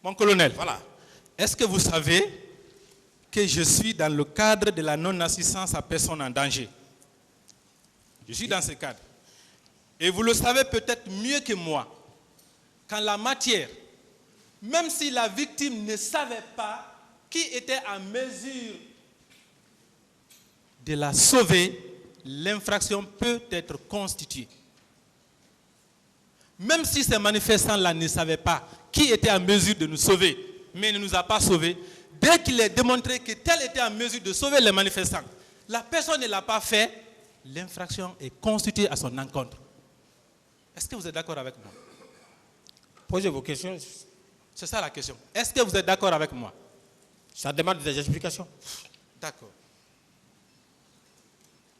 Mon colonel, Voilà. est-ce que vous savez que je suis dans le cadre de la non-assistance à personne en danger? Je suis dans ce cadre. Et vous le savez peut-être mieux que moi, qu'en la matière, même si la victime ne savait pas qui était en mesure de la sauver, l'infraction peut être constituée. Même si ces manifestants-là ne savaient pas qui était en mesure de nous sauver, mais ne nous a pas sauvés, dès qu'il est démontré que tel était en mesure de sauver les manifestants, la personne ne l'a pas fait, l'infraction est constituée à son encontre. Est-ce que vous êtes d'accord avec moi? Posez vos questions. C'est ça la question. Est-ce que vous êtes d'accord avec moi? Ça demande des explications. D'accord.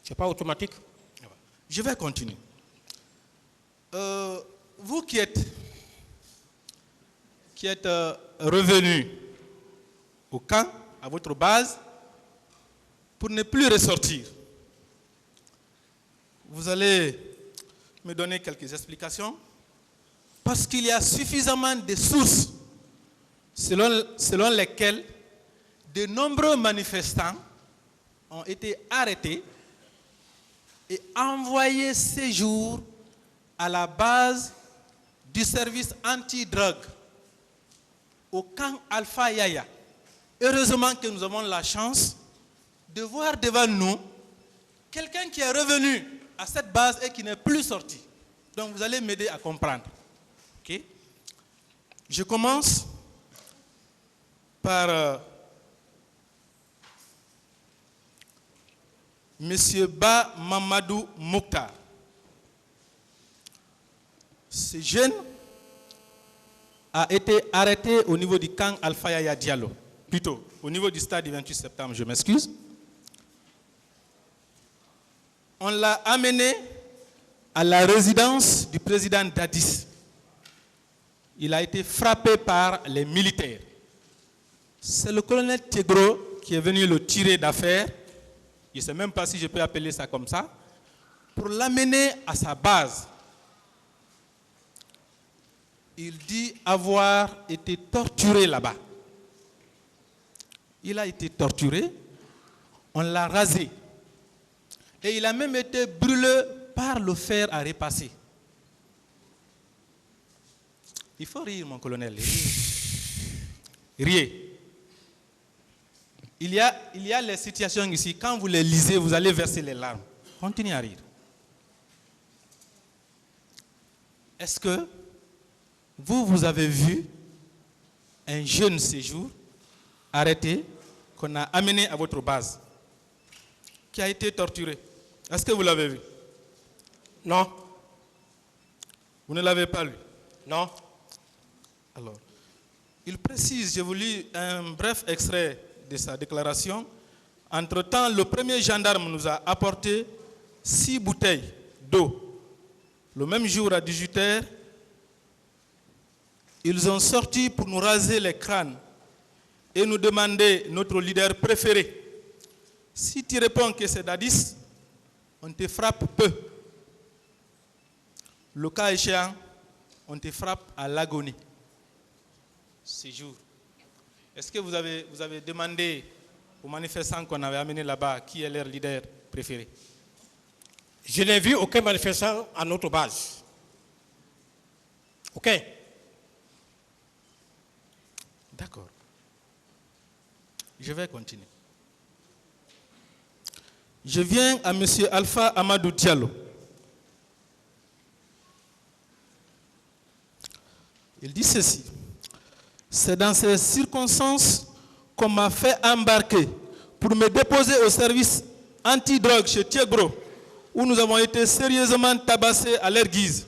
Ce n'est pas automatique. Je vais continuer. Vous qui êtes revenu au camp, à votre base, pour ne plus ressortir, vous allez me donner quelques explications, parce qu'il y a suffisamment de sources selon lesquelles de nombreux manifestants ont été arrêtés et envoyés séjour à la base du service anti-drogue au camp Alpha Yaya. Heureusement que nous avons la chance de voir devant nous quelqu'un qui est revenu à cette base et qui n'est plus sorti. Donc vous allez m'aider à comprendre. Okay? Je commence par Monsieur Ba Mamadou Mouktar. Ce jeune a été arrêté au niveau du camp Alpha Yaya Diallo, plutôt au niveau du stade du 28 septembre, je m'excuse. On l'a amené à la résidence du président Dadis. Il a été frappé par les militaires. C'est le colonel Tegro qui est venu le tirer d'affaire. Je ne sais même pas si je peux appeler ça comme ça, pour l'amener à sa base. Il dit avoir été torturé là-bas. Il a été torturé, on l'a rasé. Et il a même été brûlé par le fer à repasser. Il faut rire, mon colonel. Riez. Il y a les situations ici, quand vous les lisez, vous allez verser les larmes. Continuez à rire. Est-ce que vous avez vu un jeune séjour arrêté, qu'on a amené à votre base, qui a été torturé? Est-ce que vous l'avez vu? Non. Vous ne l'avez pas lu? Non. Alors, il précise, je vous lis un bref extrait de sa déclaration. Entre-temps, le premier gendarme nous a apporté 6 bouteilles d'eau. Le même jour, à 18h, ils ont sorti pour nous raser les crânes et nous demander notre leader préféré. Si tu réponds que c'est Dadis, on te frappe peu. Le cas échéant, on te frappe à l'agonie. Ces jours. Est-ce que vous avez demandé aux manifestants qu'on avait amenés là-bas qui est leur leader préféré? Je n'ai vu aucun manifestant à notre base. OK. D'accord. Je vais continuer. Je viens à M. Alpha Amadou Diallo. Il dit ceci. C'est dans ces circonstances qu'on m'a fait embarquer pour me déposer au service anti-drogue chez Thiegro, où nous avons été sérieusement tabassés à leur guise.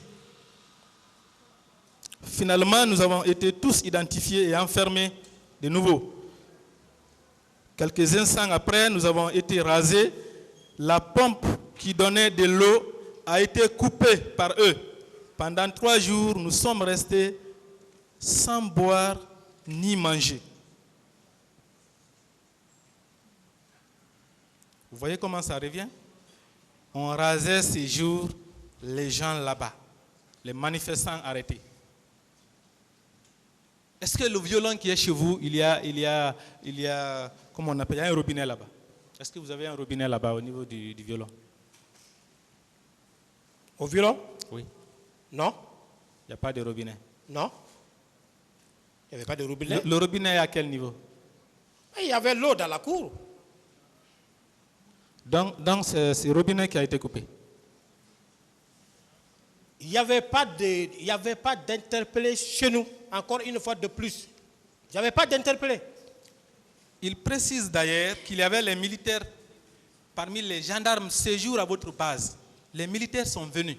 Finalement, nous avons été tous identifiés et enfermés de nouveau. Quelques instants après, nous avons été rasés. La pompe qui donnait de l'eau a été coupée par eux. Pendant 3 jours, nous sommes restés sans boire ni manger. Vous voyez comment ça revient? On rasait ces jours les gens là-bas, les manifestants arrêtés. Est-ce que le violon qui est chez vous, il y a, comment on appelle, il y a un robinet là-bas? Est-ce que vous avez un robinet là-bas au niveau du violon? Au violon? Oui. Non. Il n'y a pas de robinet. Non. Il n'y avait pas de robinet. Le robinet est à quel niveau? Il y avait l'eau dans la cour. Donc c'est ce robinet qui a été coupé. Il n'y avait pas d'interpellé chez nous, encore une fois de plus. Il n'y avait pas d'interpellé. Il précise d'ailleurs qu'il y avait les militaires parmi les gendarmes séjour à votre base. Les militaires sont venus.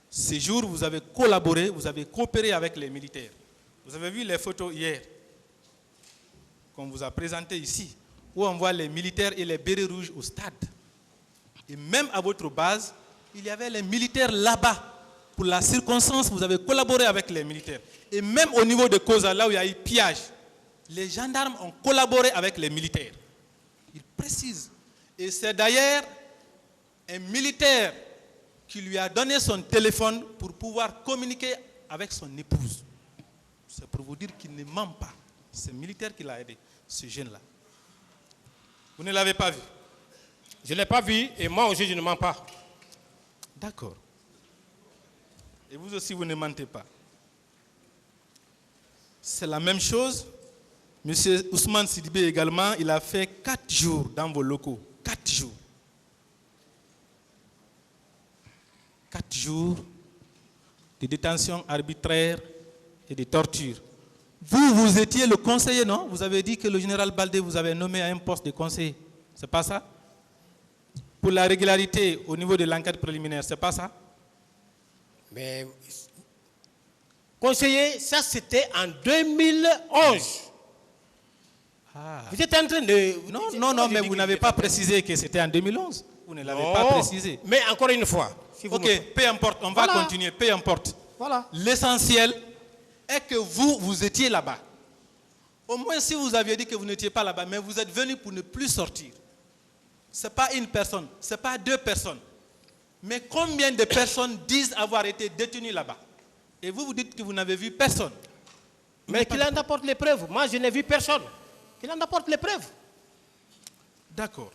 Ces jours, vous avez collaboré, vous avez coopéré avec les militaires. Vous avez vu les photos hier qu'on vous a présentées ici, où on voit les militaires et les bérets rouges au stade. Et même à votre base, il y avait les militaires là-bas. Pour la circonstance, vous avez collaboré avec les militaires. Et même au niveau de Koza, là où il y a eu pillage, les gendarmes ont collaboré avec les militaires. Il précise. Et c'est d'ailleurs un militaire qui lui a donné son téléphone pour pouvoir communiquer avec son épouse. C'est pour vous dire qu'il ne ment pas. C'est un militaire qui l'a aidé, ce jeune-là. Vous ne l'avez pas vu? Je ne l'ai pas vu et moi aussi je ne mens pas. D'accord. Et vous aussi, vous ne mentez pas. C'est la même chose. Monsieur Ousmane Sidibé également, il a fait 4 jours dans vos locaux. 4 jours. 4 jours de détention arbitraire et de torture. Vous étiez le conseiller, non? Vous avez dit que le général Baldé vous avait nommé à un poste de conseiller. C'est pas ça? Pour la régularité au niveau de l'enquête préliminaire, c'est pas ça? Mais, conseiller, ça c'était en 2011. Ah. Vous êtes en train de... Non, mais vous n'avez pas précisé que c'était en 2011. Vous ne l'avez pas précisé. Mais encore une fois. Si vous peu importe, on va continuer, peu importe. Voilà. L'essentiel est que vous étiez là-bas. Au moins si vous aviez dit que vous n'étiez pas là-bas, mais vous êtes venu pour ne plus sortir. Ce n'est pas une personne, ce n'est pas 2 personnes. Mais combien de personnes disent avoir été détenues là-bas? Et vous dites que vous n'avez vu personne. Mais qu'il en apporte les preuves. Moi, je n'ai vu personne. Qu'il en apporte les preuves. D'accord.